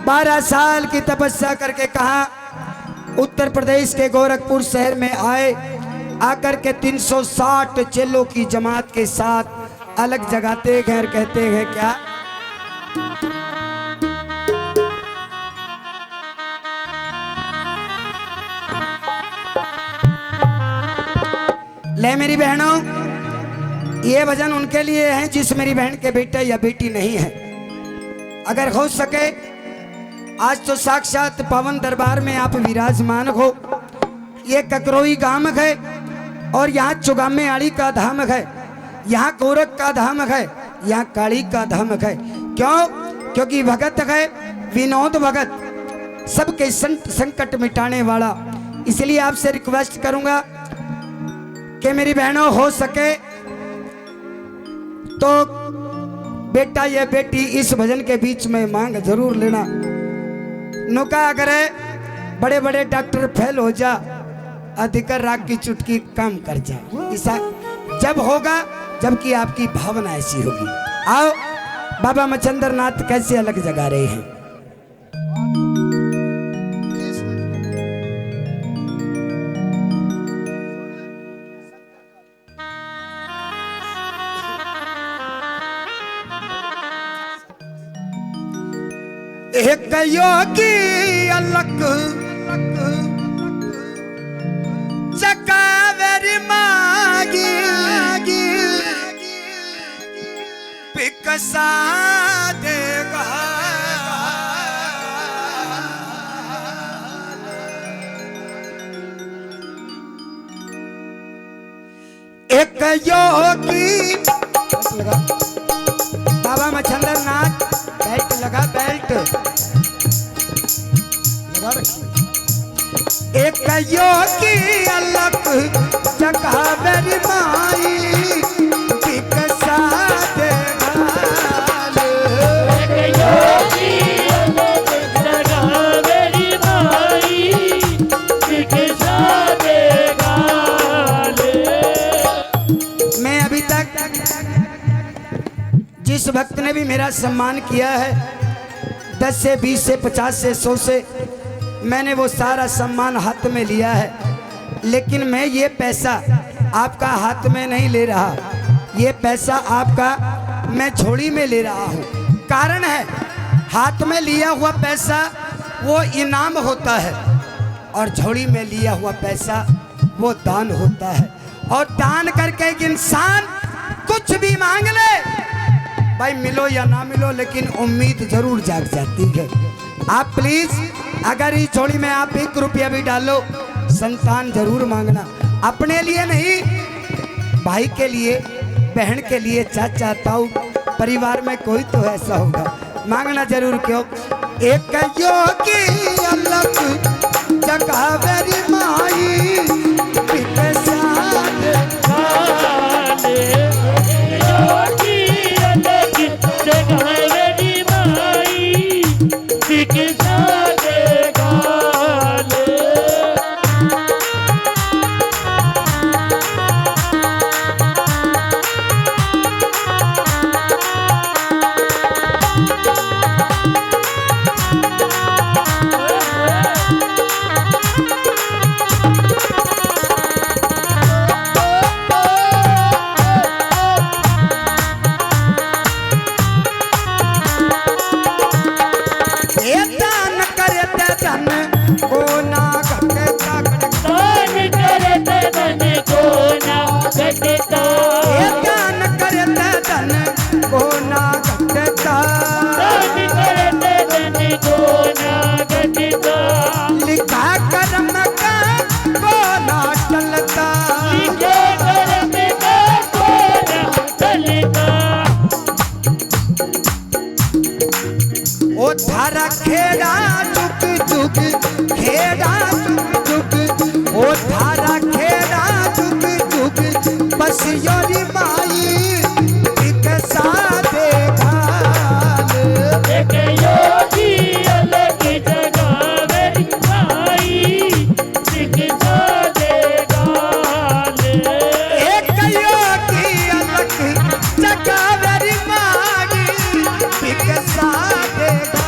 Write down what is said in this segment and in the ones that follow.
12 साल की तपस्या करके कहा उत्तर प्रदेश के गोरखपुर शहर में आए। आकर के 360 चेलों की जमात के साथ अलग जगाते हैं और कहते हैं क्या, ले मेरी बहनों, ये भजन उनके लिए है जिस मेरी बहन के बेटे या बेटी नहीं है। अगर हो सके आज तो साक्षात पावन दरबार में आप विराजमान हो। ये ककरोई गांव है और यहाँ चुगामे आड़ी का धाम है, यहाँ गोरख का धाम है, यहाँ काली का धाम है। क्यों? क्योंकि भगत है विनोद भगत, सबके संकट मिटाने वाला। इसलिए आपसे रिक्वेस्ट करूंगा कि मेरी बहनों हो सके तो बेटा या बेटी इस भजन के बीच में मांग जरूर लेना। नुका करे बड़े बड़े डॉक्टर फेल हो जा, अधिकर राग की चुटकी काम कर जा। ऐसा जब होगा जबकि आपकी भावना ऐसी होगी। आओ बाबा मचंद्र नाथ कैसे अलग जगा रहे हैं। एक योगी अलग चकावेरी मागी पिकसा देगा। एक योगी बाबा मचंद्र नाथ बेल्ट लगा, बेल्ट लगा रखिए। एक योगी अलग चकावेरी माई पिकसा देगा। एक योगी अलग चकावेरी माई पिकसा देगा। मैं अभी तक जिस भक्त ने भी मेरा सम्मान किया है 10 से 20 से 50 से 100 से, मैंने वो सारा सम्मान हाथ में लिया है। लेकिन मैं ये पैसा आपका हाथ में नहीं ले रहा, ये पैसा आपका मैं झोली में ले रहा हूँ। कारण है हाथ में लिया हुआ पैसा वो इनाम होता है और झोली में लिया हुआ पैसा वो दान होता है। और दान करके एक इंसान कुछ भी मांग ले, भाई मिलो या ना मिलो लेकिन उम्मीद जरूर जाग जाती है। आप प्लीज अगर इस झोली में आप 1 रुपया भी डालो, संतान जरूर मांगना। अपने लिए नहीं, भाई के लिए, बहन के लिए, चाचा ताऊ, परिवार में कोई तो ऐसा होगा, मांगना जरूर। क्यों? एक योगी अलग चकावेरी माई पिकसा देगा। चकावेरी माई पिकसा देगा। धारा खेड़ा चुक चुक खेड़ा चुक चुक, ओ धारा खेड़ा चुक चुक, बस योरी माई पिकसा देगा। एक योगी अलग चकावेरी माई पिकसा देगा। एक योगी अलग चकावेरी माई पिकसा देगा।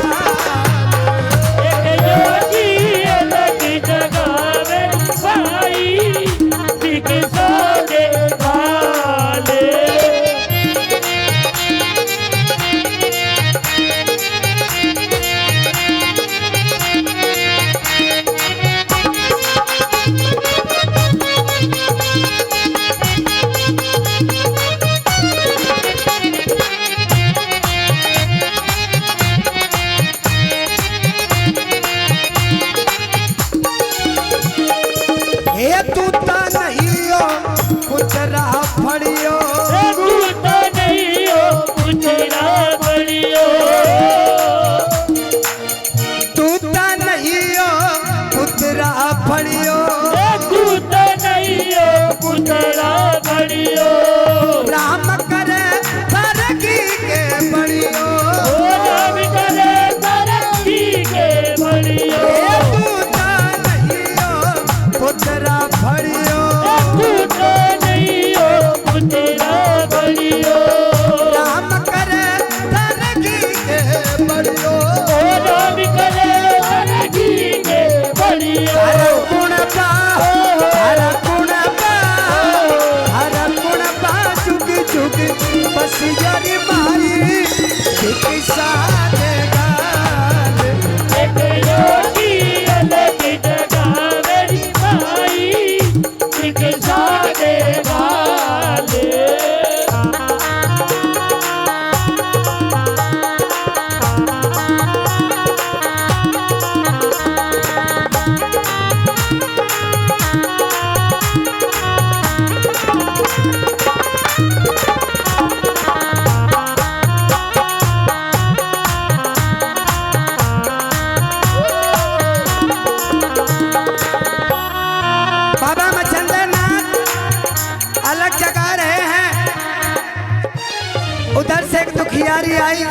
प्यारी आई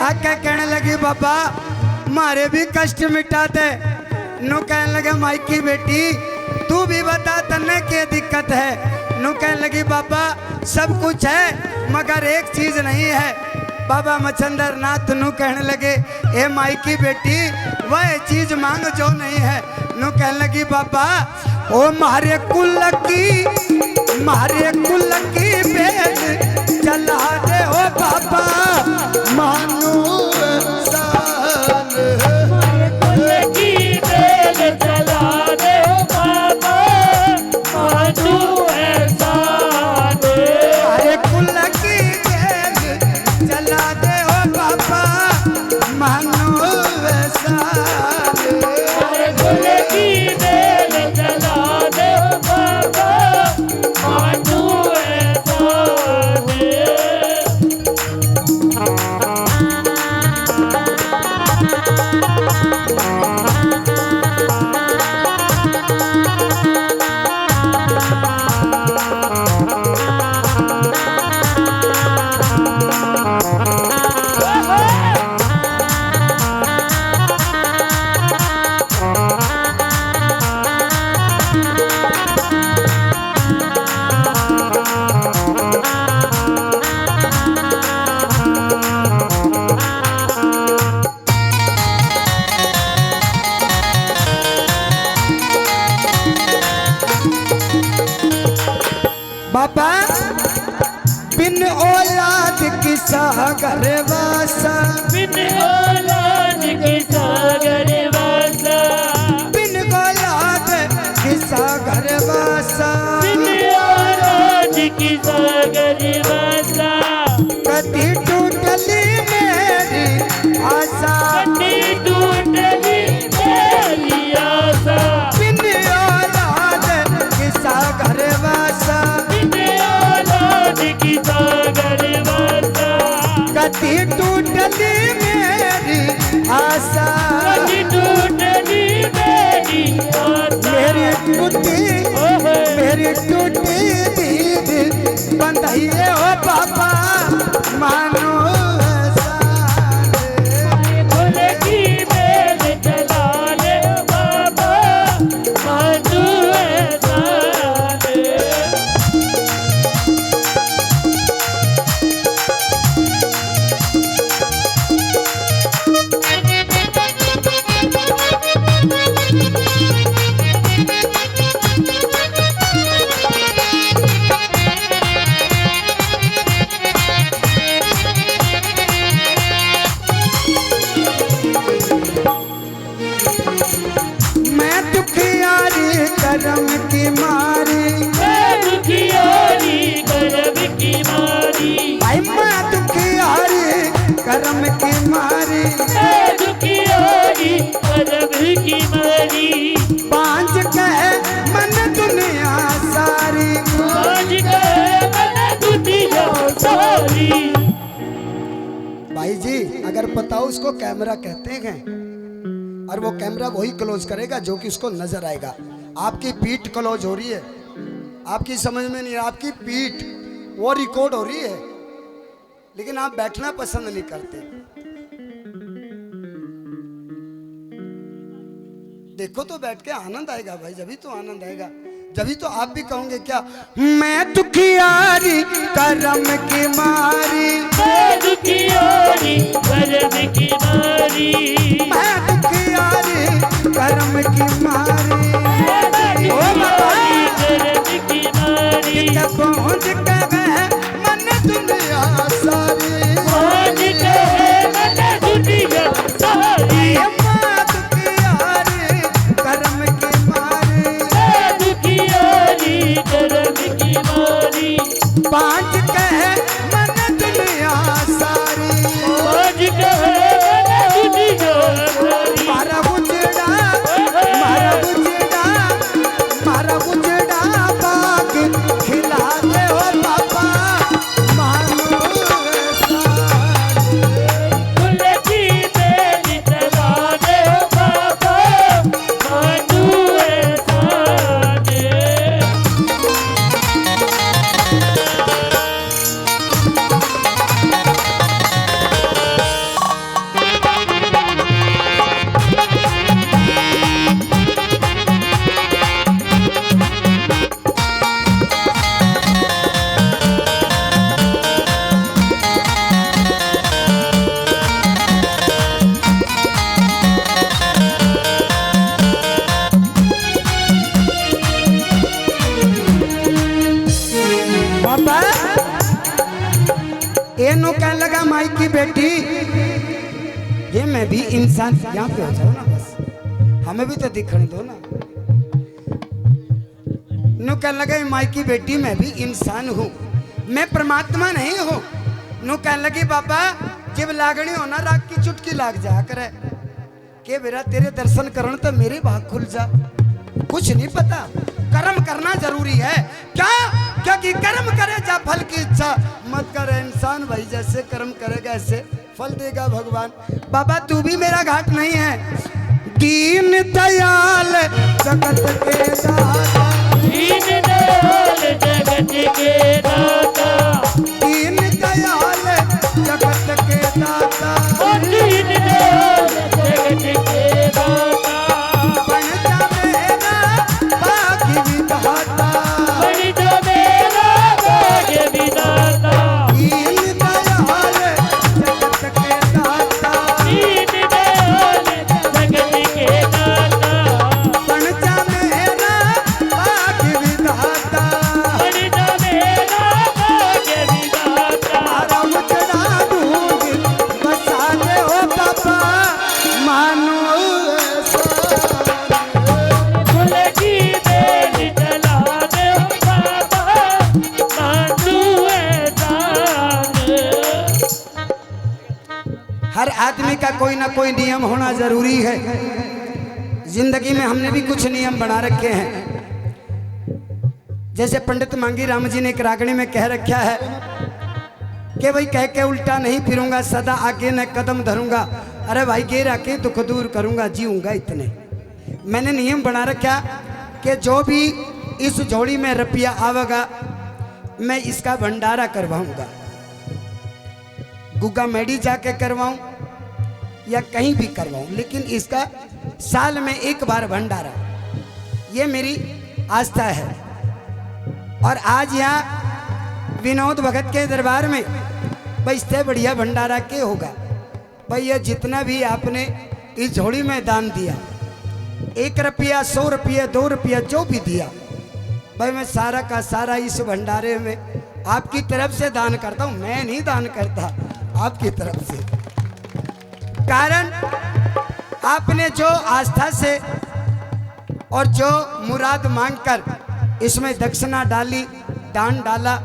आके कहने लगी बाबा मारे भी कष्ट मिटा दे। नु कहने लगे माई की बेटी तू भी बता तन्ने क्या दिक्कत है। नु कहने लगी बाबा सब कुछ है मगर एक चीज नहीं है। बाबा मचंदर नाथ नु कहने लगे ए माई की बेटी वह चीज मांग जो नहीं है। नु कहने लगी बाबा ओ मारे कुल की बेद चला दे ओ बाबा मानो मारे कुल की बेल चला दे ओ बाबा मानो एहसान। मारे कुल की बेद चला दे ओ बाबा मानो मारे कुल की बेल चला दे ओ बाबा मानो एहसान। बाबा बिन औलाद की सागर वासा बिन औलाद की सागर वासा। बिन औलाद की सागर वासा बिन औलाद की सागर वासा। कति टूटली मेरी आशा कटी टूटली मेरी आशा। बिन औलाद की सागर वासा बिन औलाद की सागर वासा। कति टूटली मेरी आशा कटी टूटली मेरी आशा। मेरी टूटी दीद बंधाइए हो पापा मानो फूल की बेल चला ले बाबा मानो एहसान। मैं दुखियारी करम की मारी दुखियारी करम की मारी। भाई मैं दुखियारी करम की मारी दुखियारी करम की मारी। पांच कहे मन दुनिया सारी आज गए मन दुनिया सारी। भाई जी अगर पता हो उसको कैमरा कहते हैं और वो कैमरा वही क्लोज करेगा जो कि उसको नजर आएगा। आपकी पीठ क्लोज हो रही है आपकी समझ में नहीं आपकी पीठ वो रिकॉर्ड हो रही है लेकिन आप बैठना पसंद नहीं करते। देखो तो बैठ के आनंद आएगा भाई जभी तो आनंद आएगा जभी तो आप भी कहोगे क्या मैं दुखियारी करम की मारी दुखियारी करम की मारी। मैं दुखियारी करम की मारी ओ दुखियारी बाबा करम की मारी। जब पहुंच गए मन दुनिया सारी आज गए मन दुनिया सारी। मैं दुखियारी करम की मारी दुखियारी करम की मारी। पांच कहे मन दुनिया सारी आज गए मन दुनिया सारी। मारा उजड़ा नो कहने लगा माई की बेटी, ये मैं भी इंसान, यहाँ पे हो जाओ ना बस, हमें भी तो दिखने दो ना। नो कहने लगा माई की बेटी मैं भी इंसान हूँ, मैं परमात्मा नहीं हूँ। नो कहने लगी बाबा जब लागणी हो ना राग की चुटकी लाग जा करे के बेरा तेरे दर्शन करण तो मेरे भाग खुल जा। कुछ नहीं पता, कर्म करना जरूरी है क्या, क्योंकि कर्म करे जा फल की इच्छा मत करे। इंसान भाई जैसे कर्म करेगा ऐसे फल देगा भगवान। बाबा तू भी मेरा घाट नहीं है। दीन दयाल जगत के दाता, दीन दयाल जगत के दाता, दीन दयाल जगत के दाता, ओ दीन दयाल जगत के दाता, बन जा मेरा भाग्य विधाता, बन जा मेरा भाग्य विधाता, दीन दयाल जगत के दाता, दीन दयाल जगत के दाता, बन जा मेरा भाग्य विधाता, बन जा मेरा भाग्य विधाता। आराम चढ़ा दूंगी बसा दे हो बाबा मानो फूल की बेल जला दे हो बाबा, मानू एहसान। हर आदमी का कोई ना कोई नियम होना जरूरी है। जिंदगी में हमने भी कुछ नियम बना रखे हैं। जैसे पंडित मांगी राम जी ने एक रागणी में कह रखा है कि भाई कह के उल्टा नहीं फिरूंगा, सदा आगे न कदम धरूंगा। अरे भाई गिर आके दुख दूर करूंगा, जीऊंगा इतने। मैंने नियम बना रखा कि जो भी इस जोड़ी में रुपया आवेगा मैं इसका भंडारा करवाऊंगा। गुग्गा मेडी जाके करवाऊं या कहीं भी करवाऊं, लेकिन इसका साल में एक बार भंडारा, ये मेरी आस्था है। और आज यहाँ विनोद भगत के दरबार में भाई इससे बढ़िया भंडारा के होगा। भाई ये जितना भी आपने इस झोड़ी में दान दिया, 1 रुपया 100 रुपया 2 रुपया जो भी दिया, भाई मैं सारा का सारा इस भंडारे में आपकी तरफ से दान करता हूँ। मैं नहीं दान करता, आपकी तरफ से। कारण आपने जो आस्था से और जो मुराद मांगकर इसमें दक्षिणा डाली, दान डाला,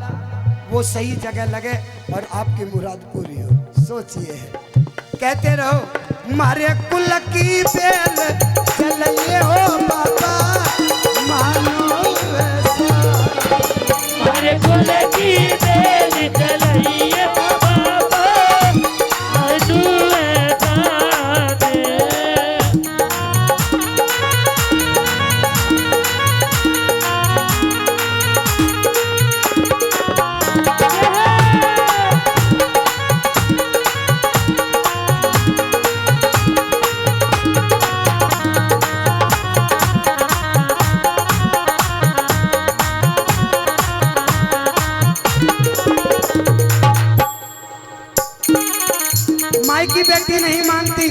वो सही जगह लगे और आपकी मुराद पूरी हो। सोचिए, कहते रहो मारे कुल की बेल चलिए हो बाबा मानो ऐसा। हमारे कुल की बेल चलाइए बाबा, मानू एहसान। माई की बेटी नहीं मानती।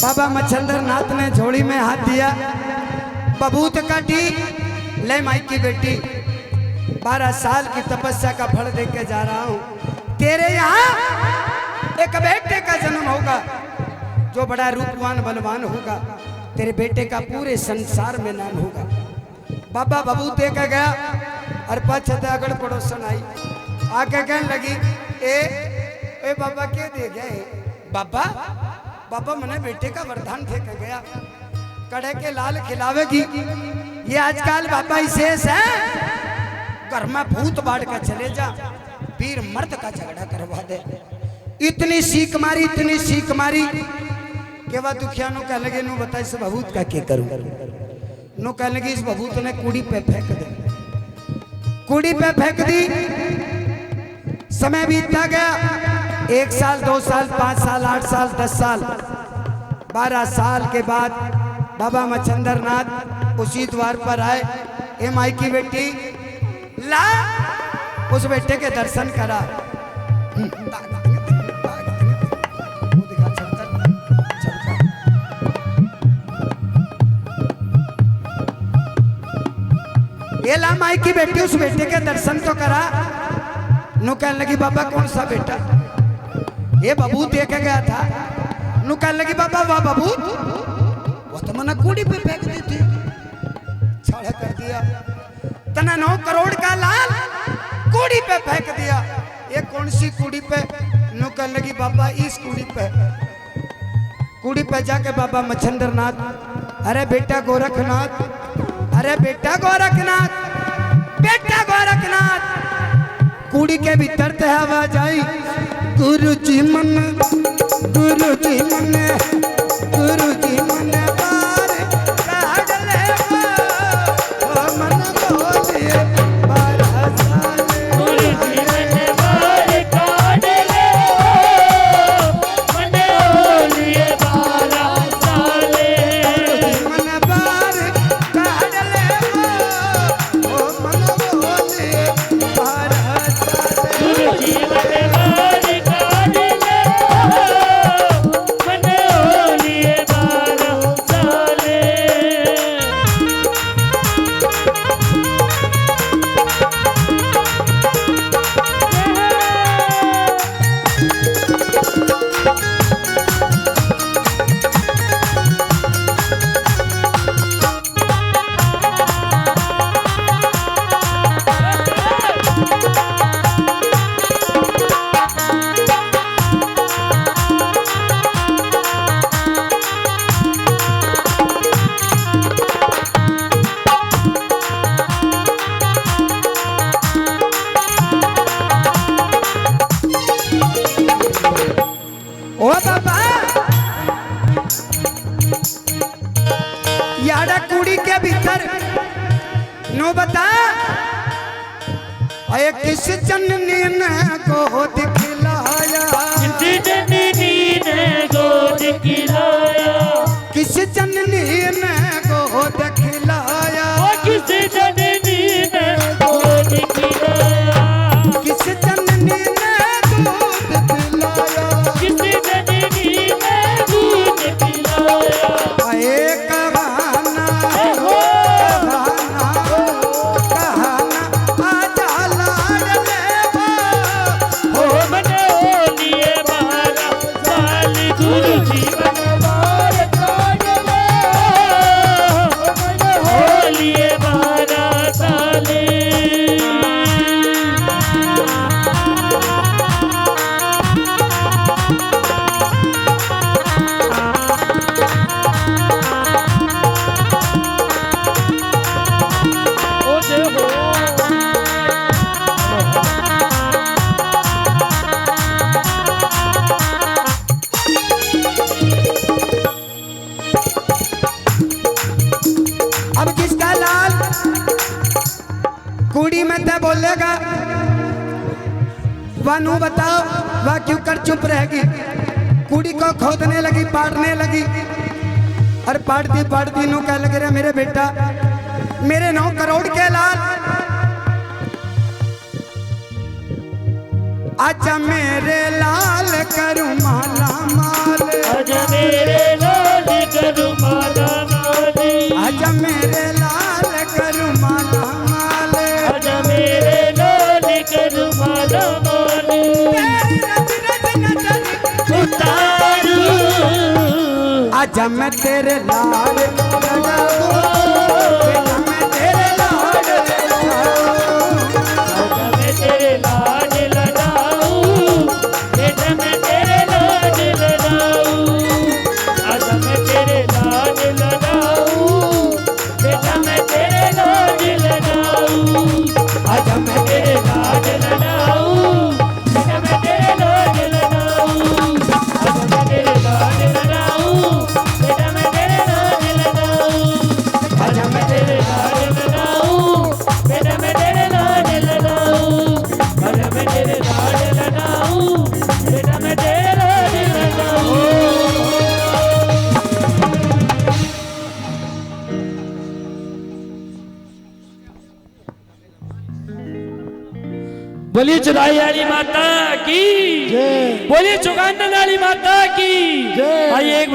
बाबा मच्छंदर नाथ ने झोली में हाथ दिया, बबूत काटी, ले माई की बेटी 12 साल की तपस्या का फल दे के जा रहा हूँ। तेरे यहाँ एक बेटे का जन्म होगा जो बड़ा रूपवान बलवान होगा। तेरे बेटे का पूरे संसार में नाम होगा। बाबा बबूत दे के गया और पछते अगड़ पड़ोसन आई, आके कहने लगी ए बाबा के दे गए बाबा? बाबा मने बेटे का वरदान दे के गया, कड़े के लाल खिलावेगी। ये आजकल बाबा विशेष है, घर में भूत बाढ़ का चले जा, वीर मर्द का झगड़ा करवा दे। इतनी सीख मारी, इतनी सीख मारी के बाद दुखिया नो कह लगे नो बता इस बबूत का क्या करूं। नो कह लगी इस बबूत ने कूड़ी पे फेंक दे। कूड़ी पे फेंक दी। समय बीतता गया, 1 साल 2 साल 5 साल 8 साल 10 साल 12 साल के बाद बाबा मच्छंदर नाथ उसी द्वार पर आए। ए माई की बेटी ला, उस बेटे के दर्शन करा। ये ला माई की बेटी, उस बेटे के दर्शन तो करा। नु कहने लगी बाबा कौन सा बेटा? ये बबूत दे के गया था। नु कहने लगी बाबा वाह बबूत, वो तो मना कूड़ी पे फेंक दी थी, छाड़ा कर दिया। तना 9 करोड़ का लाल कूड़ी पे फेंक दिया। ये कौन सी कूड़ी पे? नु कहने लगी बाबा इस कूड़ी पे। कूड़ी पे जाके बाबा मच्छिंद्र नाथ, अरे बेटा गोरखनाथ, अरे बेटा गोरखनाथ, बेटा गोरखनाथ। कूड़ी के भीतर ते आवाज आई, गुरु जी मन, गुरु जी मन, गुरु जी मन बार काढ़ ले वो मन बोलिए 12 साले। गुरु जी मन बार काढ़ ले मन बोलिए 12 साले। मन बार काढ़ ले वो मन बोलिए 12 साले। गुरु जी मन बार काढ़ ले मन बोलिए 12 साले। ओ बाबा यारा कुड़ी के भीतर नो बता, अये किस जननी ने को दिखलाया, किसी जननी ने गोद खिलाया, किस जननी ने को दिखलाया, किसी जननी ने गोद खिलाया, किस जननी ने दूध पिलाया। किसी जननी ने दूध पिलाया। अये कहाना कहाना कहाना आजा लाड लेवा हो मन बोलिए 12 साल। गुरु जी मन बार काढ़ ले मन बोलिए 12 साल। ओ जय हो। अब किसका लाल कुड़ी में ते बोलेगा, वानू बताओ वह क्यों कर चुप रहेगी? कुड़ी को खोदने लगी, पाड़ने लगी, और पाड़ती नो कह लगे रे मेरे बेटा, मेरे 9 करोड़ के लाल, अच्छा मेरे लाल करूँ माला माल, आज मेरे लाल करू माला माली, अच्छा मेरे लाल करूँ माला माल। आज मेरे लाल करू माला माली। उतारू आजा मैं तेरे लाल लगाऊं, बेटा मैं तेरे लाल लगाऊं। आज मैं तेरे लाड लगाऊं, बेटा मैं तेरे लाड लगाऊं। आज मैं तेरे लाड लगाऊं, बेटा मैं तेरे लाड लगाऊं। आजा मैं तेरे लाड लगाऊं, बेटा मैं तेरे लाड लगाऊं। आज मैं तेरे लाड लगाऊं, बेटा मैं तेरे लाड लगाऊं। आजा मैं तेरे लाड लगाऊं, बेटा मैं तेरे लाड लगाऊं। आज मैं तेरे लाड लगाऊं, बेटा मैं तेरे लाड लगाऊं। बोलिए चुराई वाली माता की, बोलिए चुगाने वाली माता की। आइए एक